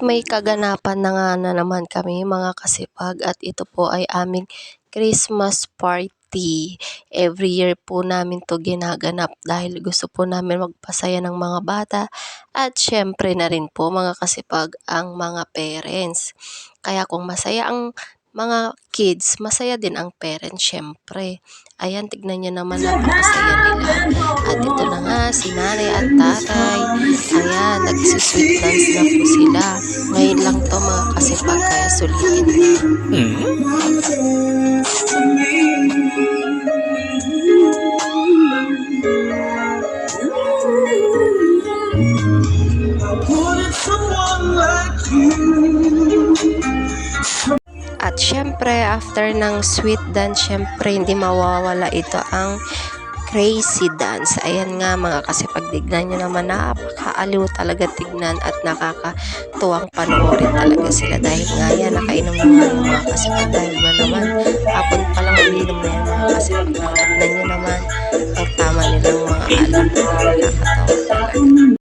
may kaganapan na nga na naman kami mga kasipag at ito po ay aming Christmas party. Every year po namin to ginaganap dahil gusto po namin magpasaya ng mga bata at syempre na rin po mga kasipag ang mga parents. Kaya kung masaya ang mga kids, masaya din ang parents syempre. Ayan, tignan nyo naman, napakasaya nila. At ito na nga, si nanay at tatay. Ayan, nagsisweet dance na po sila. Ngayon lang to mga kasipag, kaya sulitin na. At syempre, after ng sweet dance, syempre hindi mawawala ito ang crazy dance. Ayan nga mga kasipag, tignan nyo naman, napakaaliw talaga tignan at nakakatuwang panoorin talaga sila dahil nga yan, nakainom naman yung mga kasipag dahil ba naman, hapon pa lang uminom na yung mga kasipag. Tignan nyo naman, ang tama nilang mga alak, nakakatawa talaga.